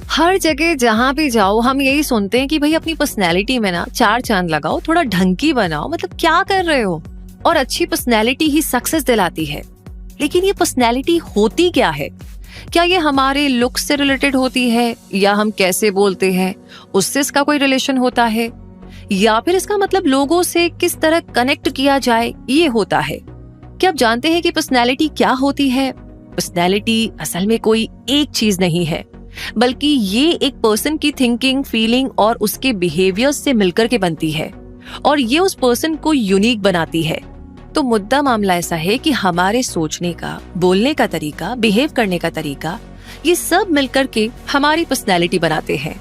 हर जगह जहाँ भी जाओ हम यही सुनते हैं कि भाई अपनी पर्सनैलिटी में ना 4 चांद लगाओ, थोड़ा ढंगी बनाओ। मतलब क्या कर रहे हो? और अच्छी पर्सनैलिटी ही सक्सेस दिलाती है। लेकिन ये पर्सनैलिटी होती क्या है? क्या ये हमारे लुक से रिलेटेड होती है, या हम कैसे बोलते हैं उससे इसका कोई रिलेशन होता है, या फिर इसका मतलब लोगों से किस तरह कनेक्ट किया जाए ये होता है? क्या आप जानते हैं कि पर्सनैलिटी क्या होती है? पर्सनैलिटी असल में कोई एक चीज नहीं है, बल्कि ये एक पर्सन की थिंकिंग, फीलिंग और उसके बिहेवियर से मिलकर के बनती है, और ये उस पर्सन को यूनिक बनाती है। तो मुद्दा मामला ऐसा है कि हमारे सोचने का, बोलने का तरीका, बिहेव करने का तरीका, ये सब मिलकर के हमारी पर्सनैलिटी बनाते हैं।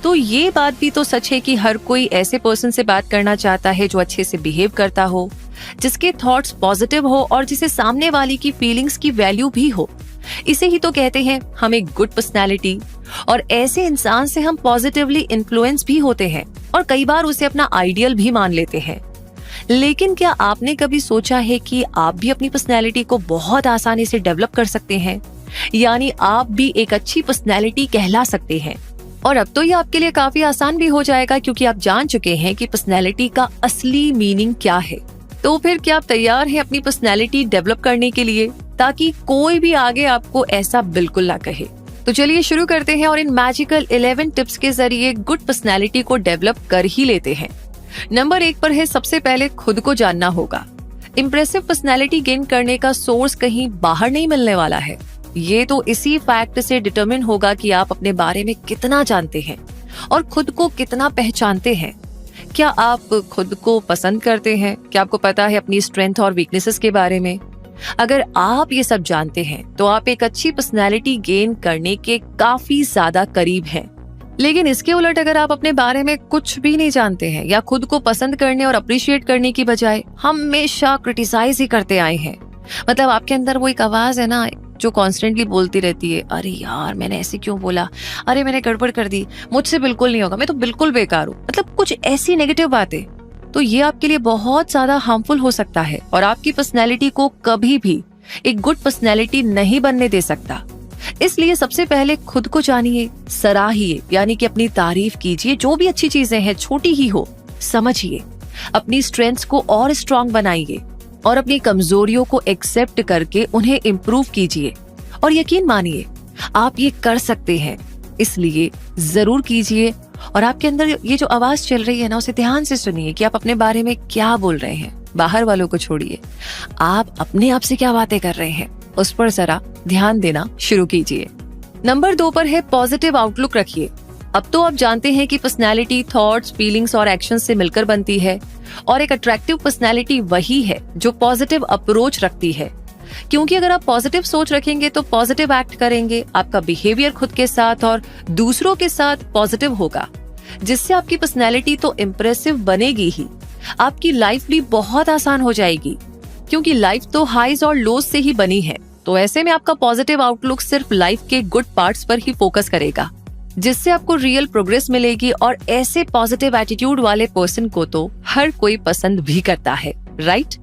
तो ये बात भी तो सच है कि हर कोई ऐसे पर्सन से बात करना चाहता है जो अच्छे से बिहेव करता हो, जिसके थॉट्स पॉजिटिव हो और जिसे सामने वाले की फीलिंग्स की वैल्यू भी हो। इसे ही तो कहते हैं हम एक गुड पर्सनैलिटी। और ऐसे इंसान से हम पॉजिटिवली इन्फ्लुएंस भी होते हैं और कई बार उसे अपना आइडियल भी मान लेते हैं। लेकिन क्या आपने कभी सोचा है कि आप भी अपनी पर्सनैलिटी को बहुत आसानी से डेवलप कर सकते हैं? यानी आप भी एक अच्छी पर्सनैलिटी कहला सकते हैं। और अब तो ये आपके लिए काफी आसान भी हो जाएगा, क्योंकि आप जान चुके हैं कि पर्सनैलिटी का असली मीनिंग क्या है। तो फिर क्या आप तैयार हैं अपनी पर्सनैलिटी डेवलप करने के लिए, ताकि कोई भी आगे आपको ऐसा बिल्कुल ना कहे? तो चलिए शुरू करते हैं और इन मैजिकल 11 टिप्स के जरिए गुड पर्सनैलिटी को डेवलप कर ही लेते हैं। नंबर 1 पर है, सबसे पहले खुद को जानना होगा। इम्प्रेसिव पर्सनैलिटी गेन करने का सोर्स कहीं बाहर नहीं मिलने वाला है। ये तो इसी फैक्ट से डिटरमिन होगा कि आप अपने बारे में कितना जानते हैं और खुद को कितना पहचानते हैं। क्या आप खुद को पसंद करते हैं? क्या आपको पता है अपनी स्ट्रेंथ और वीकनेसेस के बारे में? अगर आप ये सब जानते हैं तो आप एक अच्छी पर्सनैलिटी गेन करने के काफी ज्यादा करीब हैं। लेकिन इसके उलट अगर आप अपने बारे में कुछ भी नहीं जानते हैं, या खुद को पसंद करने और अप्रिशिएट करने की बजाय हमेशा क्रिटिसाइज ही करते आए हैं, मतलब आपके अंदर वो एक आवाज है ना जो कॉन्स्टेंटली बोलती रहती है, अरे यार मैंने ऐसे क्यों बोला, अरे मैंने गड़बड़ कर दी, मुझसे बिल्कुल नहीं होगा, मैं तो बिल्कुल बेकार हूँ, मतलब कुछ ऐसी नेगेटिव बातें, तो ये आपके लिए बहुत ज्यादा हार्मफुल हो सकता है और आपकी पर्सनैलिटी को कभी भी एक गुड पर्सनैलिटी नहीं बनने दे सकता। इसलिए सबसे पहले खुद को जानिए, सराहिए, यानी कि अपनी तारीफ कीजिए। जो भी अच्छी चीजें हैं, छोटी ही हो, समझिए। अपनी स्ट्रेंथ्स को और स्ट्रांग बनाइए और अपनी कमजोरियों को एक्सेप्ट करके उन्हें इम्प्रूव कीजिए। और यकीन मानिए आप ये कर सकते हैं, इसलिए जरूर कीजिए। और आपके अंदर ये जो आवाज चल रही है ना, उसे ध्यान से सुनिए कि आप अपने बारे में क्या बोल रहे हैं। बाहर वालों को छोड़िए, आप अपने आप से क्या बातें कर रहे हैं, उस पर जरा ध्यान देना शुरू कीजिए। नंबर 2 पर है, पॉजिटिव आउटलुक रखिए। अब तो आप जानते हैं कि पर्सनैलिटी थॉट्स, फीलिंग्स और एक्शन से मिलकर बनती है, और एक अट्रैक्टिव पर्सनैलिटी वही है जो पॉजिटिव अप्रोच रखती है। क्योंकि अगर आप पॉजिटिव सोच रखेंगे तो पॉजिटिव एक्ट करेंगे, आपका बिहेवियर खुद के साथ और दूसरों के साथ पॉजिटिव होगा, जिससे आपकी पर्सनैलिटी तो इम्प्रेसिव बनेगी ही, आपकी लाइफ भी बहुत आसान हो जाएगी, क्योंकि लाइफ तो हाईज और लोज से ही बनी है। तो ऐसे में आपका पॉजिटिव आउटलुक सिर्फ लाइफ के गुड पार्ट्स पर ही फोकस करेगा, जिससे आपको रियल प्रोग्रेस मिलेगी। और ऐसे पॉजिटिव एटीट्यूड वाले पर्सन को तो हर कोई पसंद भी करता है, राइट?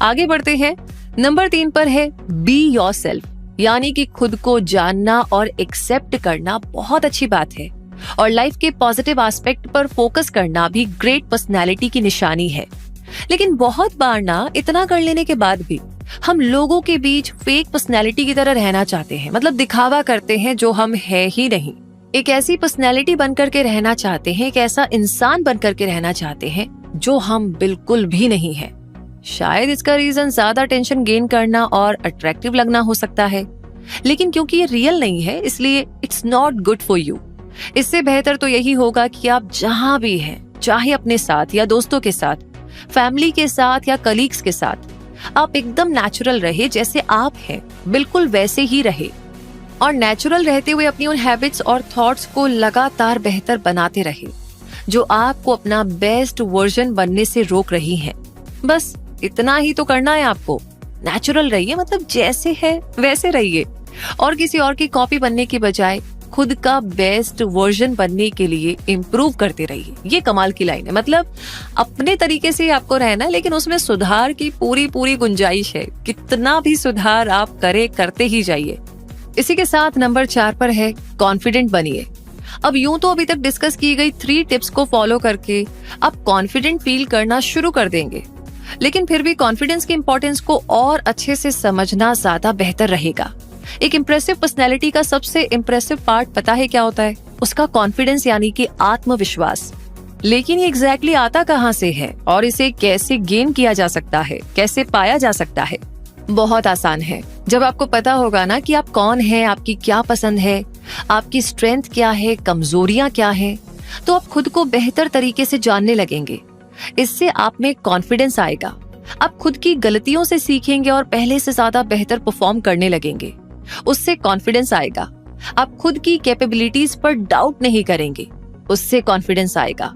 आगे बढ़ते हैं। नंबर 3 पर है, बी योरसेल्फ, यानी कि खुद को जानना और एक्सेप्ट करना बहुत अच्छी बात है, और लाइफ के पॉजिटिव एस्पेक्ट पर फोकस करना भी ग्रेट पर्सनैलिटी की निशानी है। लेकिन बहुत बार ना इतना कर लेने के बाद भी हम लोगों के बीच फेक पर्सनैलिटी की तरह रहना चाहते हैं, मतलब दिखावा करते हैं जो हम है ही नहीं। एक ऐसी पर्सनैलिटी बनकर के रहना चाहते हैं, एक ऐसा इंसान बनकर के रहना चाहते हैं जो हम बिल्कुल भी नहीं है। शायद इसका रीजन ज्यादा टेंशन गेन करना और अट्रैक्टिव लगना हो सकता है, लेकिन क्योंकि ये रियल नहीं है इसलिए it's not good for you. इससे बेहतर तो यही होगा कि आप जहां भी हैं, चाहे अपने साथ या दोस्तों के साथ, फैमिली के साथ या कलीग्स के साथ, आप एकदम नेचुरल रहे, जैसे आप हैं बिल्कुल वैसे ही रहे, और नेचुरल रहते हुए अपनी उन हैबिट्स और थॉट्स को लगातार बेहतर बनाते रहे जो आपको अपना बेस्ट वर्जन बनने से रोक रही हैं। बस इतना ही तो करना है आपको। नेचुरल रहिए, मतलब जैसे है वैसे रहिए, और किसी और की कॉपी बनने की बजाय खुद का बेस्ट वर्जन बनने के लिए इम्प्रूव करते रहिए। ये कमाल की लाइन है, मतलब अपने तरीके से आपको रहना है, लेकिन उसमें सुधार की पूरी गुंजाइश है। कितना भी सुधार आप करते ही जाइए। इसी के साथ नंबर 4 पर है कॉन्फिडेंट बनिए। अब यूं तो अभी तक डिस्कस की गई 3 टिप्स को फॉलो करके आप कॉन्फिडेंट फील करना शुरू कर देंगे, लेकिन फिर भी कॉन्फिडेंस की इंपॉर्टेंस को और अच्छे से समझना ज्यादा बेहतर रहेगा। एक इंप्रेसिव पर्सनैलिटी का सबसे इंप्रेसिव पार्ट पता है क्या होता है? उसका कॉन्फिडेंस यानी कि आत्मविश्वास। लेकिन ये एग्जैक्टली आता कहाँ से है और इसे कैसे गेन किया जा सकता है, कैसे पाया जा सकता है? बहुत आसान है। जब आपको पता होगा ना कि आप कौन हैं, आपकी क्या पसंद है, आपकी स्ट्रेंथ क्या है, कमजोरियां क्या हैं, तो आप खुद को बेहतर तरीके से जानने लगेंगे। इससे आप में कॉन्फिडेंस आएगा। आप खुद की गलतियों से सीखेंगे और पहले से ज्यादा बेहतर परफॉर्म करने लगेंगे। उससे कॉन्फिडेंस आएगा। आप खुद की कैपेबिलिटीज पर डाउट नहीं करेंगे, उससे कॉन्फिडेंस आएगा।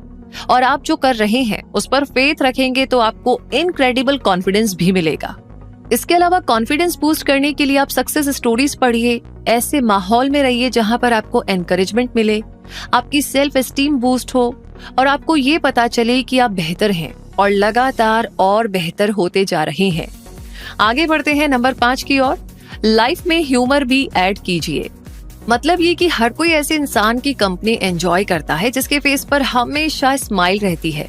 और आप जो कर रहे हैं उस पर फेथ रखेंगे तो आपको इनक्रेडिबल कॉन्फिडेंस भी मिलेगा। इसके अलावा कॉन्फिडेंस बूस्ट करने के लिए आप सक्सेस स्टोरीज पढ़िए, ऐसे माहौल में रहिए जहां पर आपको एनकरेजमेंट मिले, आपकी सेल्फ एस्टीम बूस्ट हो और आपको ये पता चले कि आप बेहतर हैं और लगातार और बेहतर होते जा रहे हैं। आगे बढ़ते हैं नंबर 5 की ओर। लाइफ में ह्यूमर भी ऐड कीजिए। मतलब ये कि हर कोई ऐसे इंसान की कंपनी एंजॉय करता है जिसके फेस पर हमेशा स्माइल रहती है,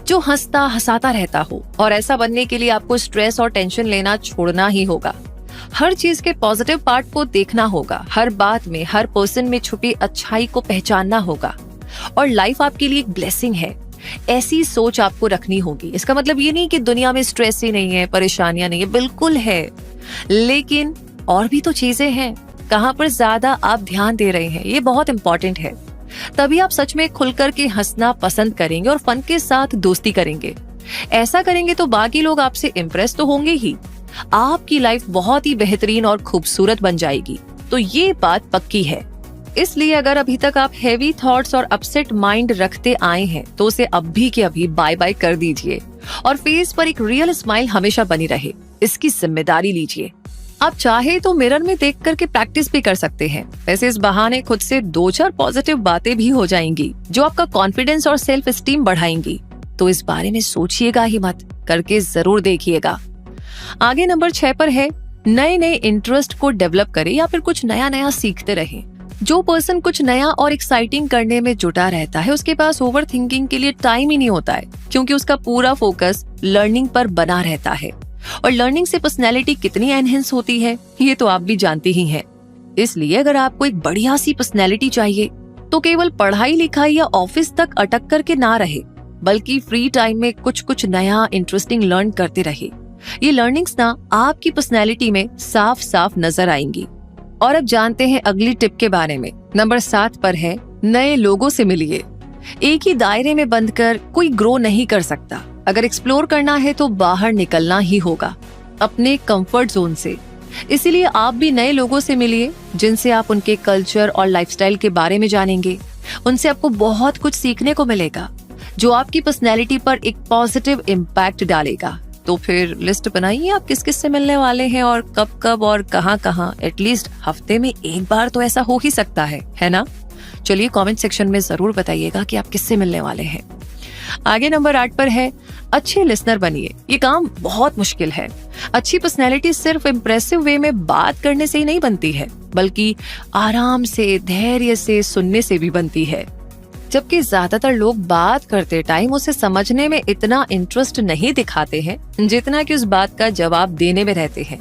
जो हंसता हंसाता रहता हो। और ऐसा बनने के लिए आपको स्ट्रेस और टेंशन लेना छोड़ना ही होगा। हर चीज के पॉजिटिव पार्ट को देखना होगा, हर बात में, हर पर्सन में छुपी अच्छाई को पहचानना होगा। और लाइफ आपके लिए एक ब्लेसिंग है, ऐसी सोच आपको रखनी होगी। इसका मतलब ये नहीं कि दुनिया में स्ट्रेस ही नहीं है, परेशानियां नहीं है, बिल्कुल है, लेकिन और भी तो चीजें हैं। कहां पर ज्यादा आप ध्यान दे रहे हैं, ये बहुत इंपॉर्टेंट है। तभी आप सच में खुलकर के हंसना पसंद करेंगे और फन के साथ दोस्ती करेंगे। ऐसा करेंगे तो बाकी लोग आपसे इम्प्रेस तो होंगे ही, आपकी लाइफ बहुत ही बेहतरीन और खूबसूरत बन जाएगी। तो ये बात पक्की है। इसलिए अगर अभी तक आप हेवी थॉट्स और अपसेट माइंड रखते आए हैं तो उसे अभी के अभी बाय बाय कर दीजिए और फेस पर एक रियल स्माइल हमेशा बनी रहे, इसकी जिम्मेदारी लीजिए। आप चाहे तो मिरर में देख करके प्रैक्टिस भी कर सकते हैं। वैसे इस बहाने खुद से 2-4 पॉजिटिव बातें भी हो जाएंगी जो आपका कॉन्फिडेंस और सेल्फ एस्टीम बढ़ाएंगी। तो इस बारे में सोचिएगा ही मत, करके जरूर देखिएगा। आगे नंबर 6 पर है नए नए इंटरेस्ट को डेवलप करें या फिर कुछ नया नया सीखते रहें। जो पर्सन कुछ नया और एक्साइटिंग करने में जुटा रहता है उसके पास ओवर थिंकिंग के लिए टाइम ही नहीं होता है, क्योंकि उसका पूरा फोकस लर्निंग पर बना रहता है। और लर्निंग से पर्सनैलिटी कितनी एनहेंस होती है ये तो आप भी जानते ही हैं। इसलिए अगर आपको एक बढ़िया सी पर्सनैलिटी चाहिए तो केवल पढ़ाई लिखाई या ऑफिस तक अटक करके ना रहे, बल्कि फ्री टाइम में कुछ कुछ नया इंटरेस्टिंग लर्न करते रहे। ये लर्निंग्स ना आपकी पर्सनैलिटी में साफ साफ नजर आएंगी। और अब जानते हैं अगली टिप के बारे में। नंबर 7 पर है नए लोगों से मिलिए। एक ही दायरे में बंद कर कोई ग्रो नहीं कर सकता। अगर एक्सप्लोर करना है तो बाहर निकलना ही होगा अपने कंफर्ट जोन से। इसीलिए आप भी नए लोगों से मिलिए जिनसे आप उनके कल्चर और लाइफस्टाइल के बारे में जानेंगे। उनसे आपको बहुत कुछ सीखने को मिलेगा जो आपकी पर्सनैलिटी पर एक पॉजिटिव इम्पैक्ट डालेगा। तो फिर लिस्ट बनाइए आप किस किस से मिलने वाले हैं और कब कब और कहाँ कहाँ। एटलीस्ट हफ्ते में एक बार तो ऐसा हो ही सकता है ना? चलिए कमेंट सेक्शन में जरूर बताइएगा कि आप किससे मिलने वाले हैं। आगे नंबर 8 पर है अच्छे लिसनर बनिए। ये काम बहुत मुश्किल है। अच्छी पर्सनैलिटी सिर्फ इम्प्रेसिव वे में बात करने से ही नहीं बनती है, बल्कि आराम से, धैर्य से सुनने से भी बनती है। जबकि ज्यादातर लोग बात करते टाइम उसे समझने में इतना इंटरेस्ट नहीं दिखाते हैं जितना कि उस बात का जवाब देने में रहते हैं।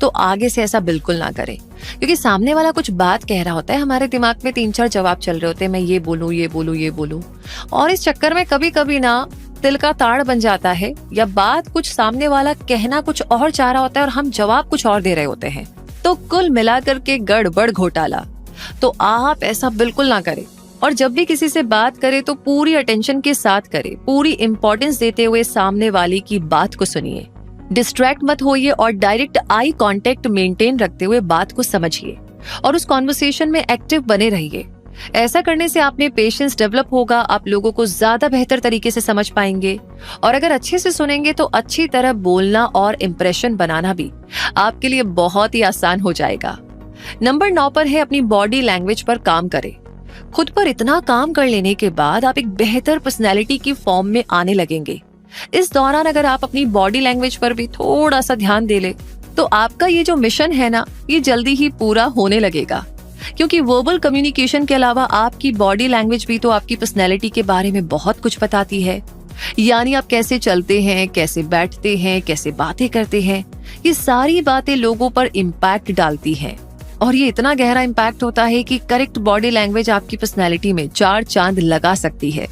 तो आगे से ऐसा बिल्कुल ना करें, क्योंकि सामने वाला कुछ बात कह रहा होता है, हमारे दिमाग में 3-4 जवाब चल रहे होते हैं, मैं ये बोलूं, ये बोलूं, ये बोलूं, और इस चक्कर में कभी कभी ना दिल का ताड़ बन जाता है, या बात कुछ सामने वाला कहना कुछ और चाह रहा होता है और हम जवाब कुछ और दे रहे होते हैं। तो कुल मिलाकर के गड़बड़ घोटाला। तो आप ऐसा बिल्कुल ना करें। और जब भी किसी से बात करे तो पूरी अटेंशन के साथ करे, पूरी इंपॉर्टेंस देते हुए सामने वाले की बात को सुनिए। डिस्ट्रैक्ट मत होइए और डायरेक्ट आई कांटेक्ट मेंटेन रखते हुए बात को समझिए और उस कॉन्वर्सेशन में एक्टिव बने रहिए। ऐसा करने से आप में पेशेंस डेवलप होगा, आप लोगों को ज्यादा बेहतर तरीके से समझ पाएंगे। और अगर अच्छे से सुनेंगे तो अच्छी तरह बोलना और इम्प्रेशन बनाना भी आपके लिए बहुत ही आसान हो जाएगा। नंबर 9 पर है अपनी बॉडी लैंग्वेज पर काम करें। खुद पर इतना काम कर लेने के बाद आप एक बेहतर पर्सनैलिटी की फॉर्म में आने लगेंगे। इस दौरान अगर आप अपनी बॉडी लैंग्वेज पर भी थोड़ा सा ध्यान दे ले तो आपका ये जो मिशन है ना, ये जल्दी ही पूरा होने लगेगा, क्योंकि वर्बल कम्युनिकेशन के अलावा आपकी बॉडी लैंग्वेज भी तो आपकी पर्सनैलिटी के बारे में बहुत कुछ बताती है। यानी आप कैसे चलते हैं, कैसे बैठते हैं, कैसे बातें करते हैं, ये सारी बातें लोगों पर इम्पैक्ट डालती हैं। और ये इतना गहरा इम्पैक्ट होता है कि करेक्ट बॉडी लैंग्वेज आपकी पर्सनैलिटी में 4 चांद लगा सकती है।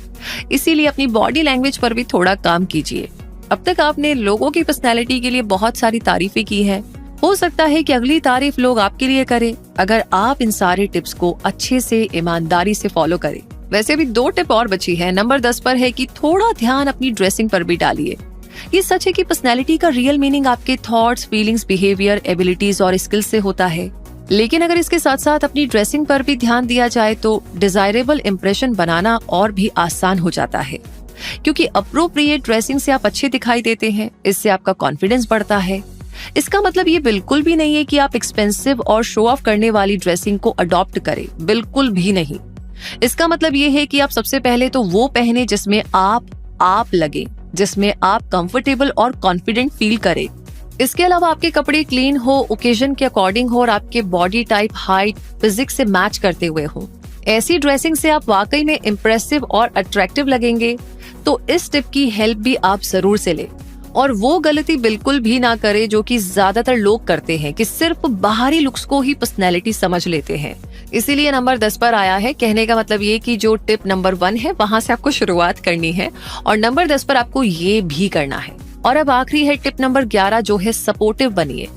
इसीलिए अपनी बॉडी लैंग्वेज पर भी थोड़ा काम कीजिए। अब तक आपने लोगों की पर्सनैलिटी के लिए बहुत सारी तारीफें की हैं। हो सकता है कि अगली तारीफ लोग आपके लिए करें, अगर आप इन सारे टिप्स को अच्छे से ईमानदारी से फॉलो करें। वैसे भी 2 टिप और बची है। नंबर 10 पर है कि थोड़ा ध्यान अपनी ड्रेसिंग पर भी डालिए। ये सच है कि पर्सनैलिटी का रियल मीनिंग आपके थॉट्स, फीलिंग्स, बिहेवियर, एबिलिटीज और स्किल्स से होता है। लेकिन अगर इसके साथ साथ अपनी ड्रेसिंग पर भी ध्यान दिया जाए तो डिजायरेबल इंप्रेशन बनाना और भी आसान हो जाता है, क्योंकि अप्रोप्रिएट ड्रेसिंग से आप अच्छे दिखाई देते हैं। इससे आपका कॉन्फिडेंस बढ़ता है। इसका मतलब ये बिल्कुल भी नहीं है कि आप एक्सपेंसिव और शो ऑफ करने वाली ड्रेसिंग को अडॉप्ट करें, बिल्कुल भी नहीं। इसका मतलब ये है कि आप सबसे पहले तो वो पहने जिसमें आप लगे, जिसमें आप कंफर्टेबल और कॉन्फिडेंट फील करें। इसके अलावा आपके कपड़े क्लीन हो, ओकेजन के अकॉर्डिंग हो और आपके बॉडी टाइप, हाइट, फिजिक्स से मैच करते हुए हो। ऐसी ड्रेसिंग से आप वाकई में इम्प्रेसिव और अट्रैक्टिव लगेंगे। तो इस टिप की हेल्प भी आप जरूर से लें और वो गलती बिल्कुल भी ना करें जो कि ज्यादातर लोग करते हैं कि सिर्फ बाहरी लुक्स को ही पर्सनैलिटी समझ लेते हैं। इसीलिए नंबर 10 पर आया है। कहने का मतलब ये कि जो टिप नंबर 1 है वहां से आपको शुरुआत करनी है और नंबर 10 पर आपको ये भी करना है। और अब आखिरी है टिप नंबर 11, जो है सपोर्टिव बनिए।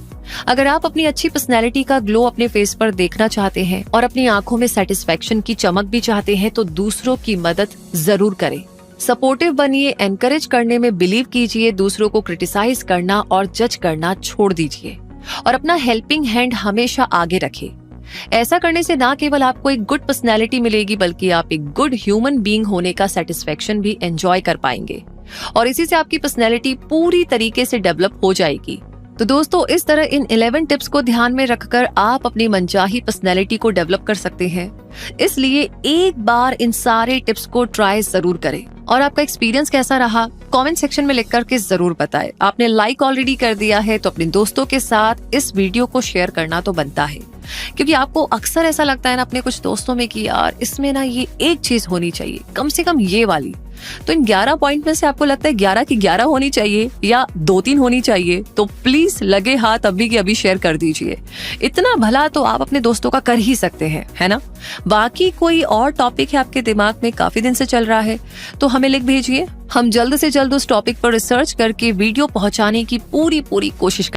अगर आप अपनी अच्छी पर्सनैलिटी का ग्लो अपने फेस पर देखना चाहते हैं और अपनी आंखों में सेटिस्फेक्शन की चमक भी चाहते हैं तो दूसरों की मदद जरूर करें। सपोर्टिव बनिए, एनकरेज करने में बिलीव कीजिए, दूसरों को क्रिटिसाइज करना और जज करना छोड़ दीजिए और अपना हेल्पिंग हैंड हमेशा आगे रखें। ऐसा करने से ना केवल आपको एक गुड पर्सनैलिटी मिलेगी बल्कि आप एक गुड ह्यूमन बीइंग होने का सेटिस्फेक्शन भी एंजॉय कर पाएंगे और इसी से आपकी पर्सनैलिटी पूरी तरीके से डेवलप हो जाएगी। तो दोस्तों, इस तरह इन 11 टिप्स को ध्यान में रखकर आप अपनी मनचाही पर्सनैलिटी को डेवलप कर सकते हैं। इसलिए एक बार इन सारे टिप्स को ट्राई जरूर करें और आपका एक्सपीरियंस कैसा रहा कमेंट सेक्शन में लिख करके जरूर बताएं। आपने लाइक ऑलरेडी कर दिया है तो अपने दोस्तों के साथ इस वीडियो को शेयर करना तो बनता है, क्योंकि आपको अक्सर ऐसा लगता है ना अपने कुछ दोस्तों में कि यार इसमें ना ये एक चीज होनी चाहिए, कम से कम ये वाली। तो इन 11 पॉइंट में से आपको लगता है 11 की 11 होनी चाहिए या 2-3 होनी चाहिए, तो प्लीज लगे हाथ अभी के अभी शेयर कर दीजिए। इतना भला तो आप अपने दोस्तों का कर ही सकते हैं, है ना। बाकी कोई और टॉपिक है आपके दिमाग में काफी दिन से चल रहा है तो हमें लिख भेजिए। हम जल्द से जल्द उस टॉपिक पर रिसर्च करके वीडियो पहुंचाने की पूरी कोशिश